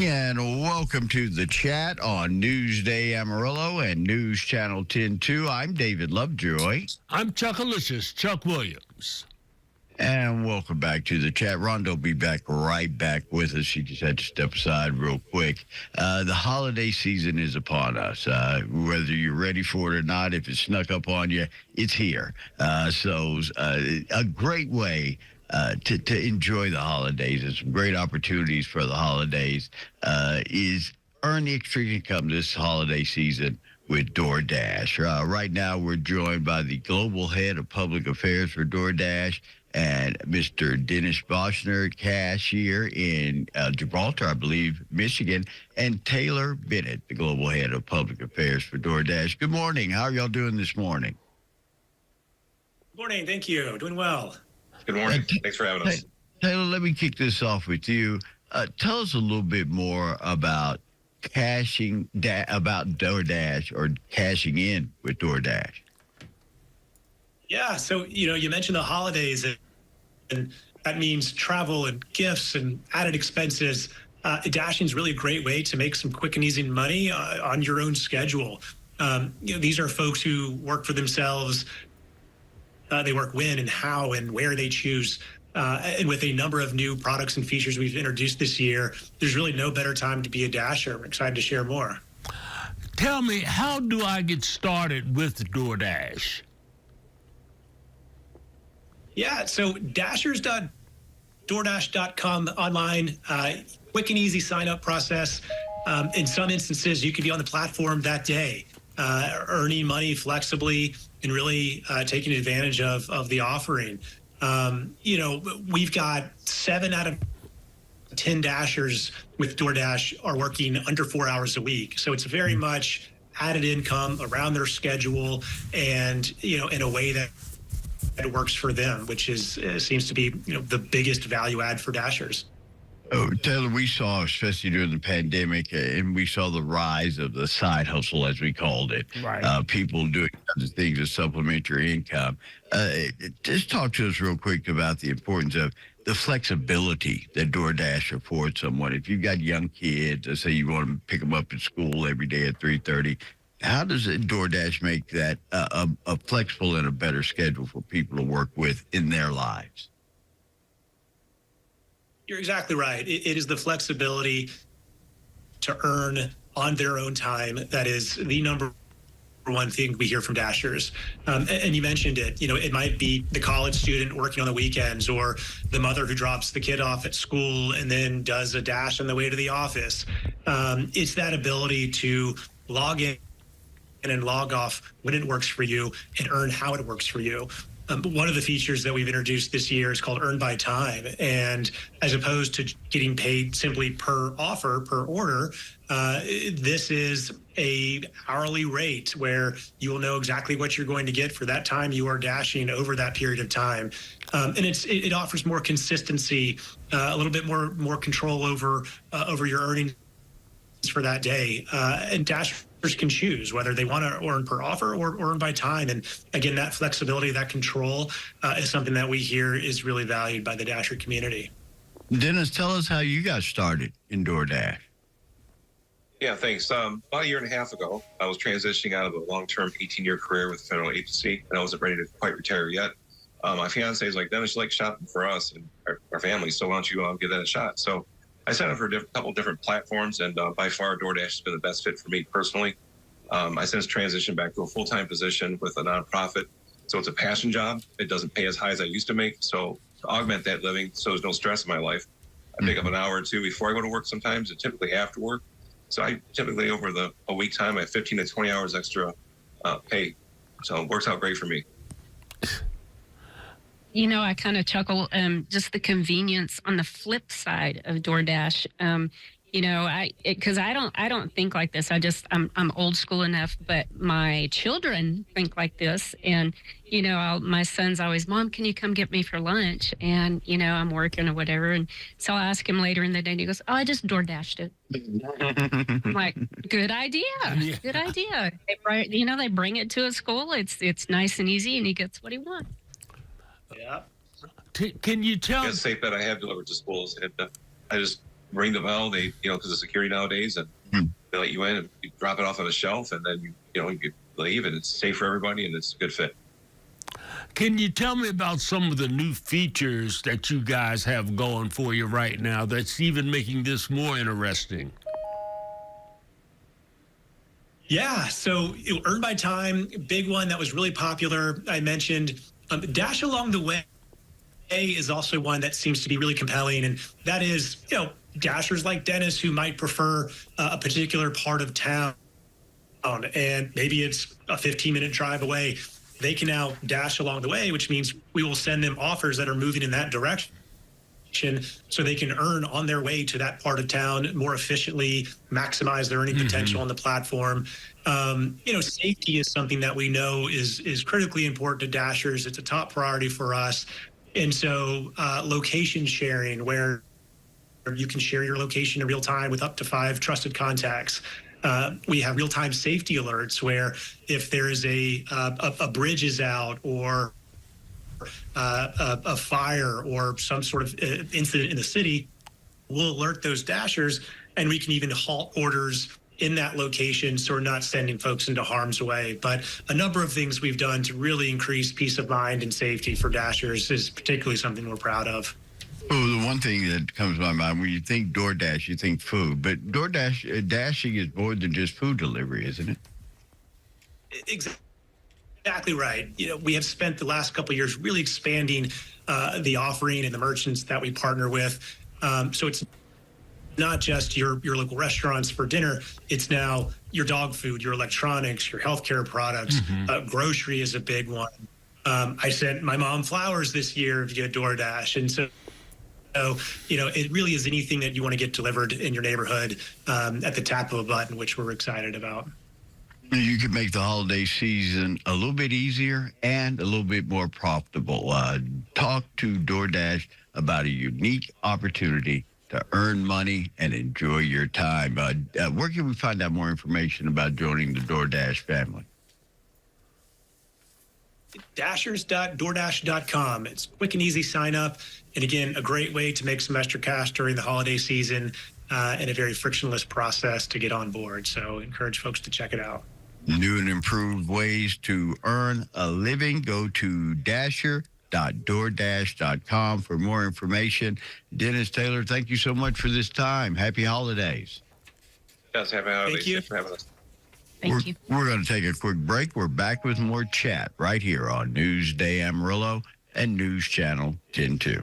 And welcome to the chat on Newsday Amarillo and News Channel 10-2. I'm David Lovejoy. I'm Chuckalicious, Chuck Williams. And welcome back to the chat. Rhonda will be right back with us. She just had to step aside real quick. The holiday season is upon us. Whether you're ready for it or not, if it snuck up on you, it's here. So a great way to enjoy the holidays and some great opportunities for the holidays is earn extra income this holiday season with DoorDash. Right now, we're joined by the global head of public affairs for DoorDash and Mr. Dennis Boschner, cashier in Gibraltar, I believe, Michigan, and Taylor Bennett, the global head of public affairs for DoorDash. Good morning. How are y'all doing this morning? Good morning. Thank you. Doing well. Good morning. Thanks for having us. Taylor, let me kick this off with you. Tell us a little bit more about about DoorDash or cashing in with DoorDash. Yeah. So, you mentioned the holidays, and that means travel and gifts and added expenses. Dashing is really a great way to make some quick and easy money on your own schedule. These are folks who work for themselves. They work when and how and where they choose. And with a number of new products and features we've introduced this year, there's really no better time to be a Dasher. I'm excited to share more. Tell me, how do I get started with DoorDash? Yeah, so dashers.doordash.com online, quick and easy sign-up process. In some instances, you could be on the platform that day, earning money flexibly and really taking advantage of the offering. We've got 7 out of 10 Dashers with DoorDash are working under 4 hours a week. So it's very much added income around their schedule and, in a way that it works for them, which seems to be, the biggest value add for Dashers. Oh, Taylor, we saw, especially during the pandemic, and we saw the rise of the side hustle, as we called it. Right. People doing kinds of things to supplement your income. Just talk to us real quick about the importance of the flexibility that DoorDash affords someone. If you've got young kids, let's say you want to pick them up at school every day at 3:30, how does DoorDash make that a flexible and a better schedule for people to work with in their lives? You're exactly right. It is the flexibility to earn on their own time that is the number one thing we hear from Dashers. And you mentioned it, it might be the college student working on the weekends or the mother who drops the kid off at school and then does a dash on the way to the office. It's that ability to log in and log off when it works for you and earn how it works for you. One of the features that we've introduced this year is called Earn by Time. And as opposed to getting paid simply per offer, per order, this is a hourly rate where you will know exactly what you're going to get for that time you are dashing over that period of time. And it offers more consistency, a little bit more control over your earnings for that day. And Dashers can choose whether they want to earn per offer or earn by time. And again, that flexibility, that control is something that we hear is really valued by the Dasher community. Dennis, tell us how you got started in DoorDash. Yeah, thanks. About a year and a half ago, I was transitioning out of a long-term 18-year career with a federal agency, and I wasn't ready to quite retire yet. My fiance is like, Dennis, you like shopping for us and our family, so why don't you give that a shot? So I signed up for a couple different platforms, and by far, DoorDash has been the best fit for me personally. I since transitioned back to a full-time position with a nonprofit, so it's a passion job. It doesn't pay as high as I used to make, so to augment that living, so there's no stress in my life, I pick up an hour or two before I go to work sometimes, and typically after work. So I typically, over a week time, I have 15 to 20 hours extra pay, so it works out great for me. I kind of chuckle, just the convenience on the flip side of DoorDash. Because I don't think like this. I'm old school enough, but my children think like this. And, my son's always, Mom, can you come get me for lunch? And, I'm working or whatever. And so I'll ask him later in the day and he goes, oh, I just DoorDashed it. I'm like, good idea. Yeah. Good idea. They bring it to a school. It's nice and easy and he gets what he wants. Yeah. Can you tell? It's safe that I have delivered to schools, and I just ring the bell. They, because of security nowadays, and they let you in and you drop it off on a shelf, and then you leave, and it's safe for everybody, and it's a good fit. Can you tell me about some of the new features that you guys have going for you right now that's even making this more interesting? Yeah, so Earn by Time, big one that was really popular. I mentioned Dash Along the Way is also one that seems to be really compelling, and that is, Dashers like Dennis who might prefer a particular part of town, and maybe it's a 15-minute drive away. They can now dash along the way, which means we will send them offers that are moving in that direction so they can earn on their way to that part of town more efficiently, maximize their earning potential on the platform. Safety is something that we know is critically important to Dashers. It's a top priority for us. And so location sharing, where you can share your location in real time with up to 5 trusted contacts. We have real-time safety alerts where if there is a bridge is out or a fire or some sort of incident in the city, we'll alert those Dashers, and we can even halt orders in that location so we're not sending folks into harm's way. But a number of things we've done to really increase peace of mind and safety for Dashers is particularly something we're proud of. Oh, the one thing that comes to my mind when you think DoorDash, you think food, but DoorDash dashing is more than just food delivery, isn't it? Exactly right. We have spent the last couple of years really expanding the offering and the merchants that we partner with. So it's not just your local restaurants for dinner. It's now your dog food, your electronics, your healthcare products. Grocery is a big one. I sent my mom flowers this year via DoorDash, and so it really is anything that you want to get delivered in your neighborhood at the tap of a button, which we're excited about. You could make the holiday season a little bit easier and a little bit more profitable. Talk to DoorDash about a unique opportunity to earn money and enjoy your time. Where can we find out more information about joining the DoorDash family? Dashers.DoorDash.com. It's quick and easy sign up. And again, a great way to make some extra cash during the holiday season and a very frictionless process to get on board. So encourage folks to check it out. New and improved ways to earn a living. Go to dasher.DoorDash.com for more information. Dennis Taylor, thank you so much for this time. Happy holidays. Yes, happy holidays. Thank you. Thanks for having us. Thank you. We're going to take a quick break. We're back with more chat right here on Newsday Amarillo and News Channel 10-2.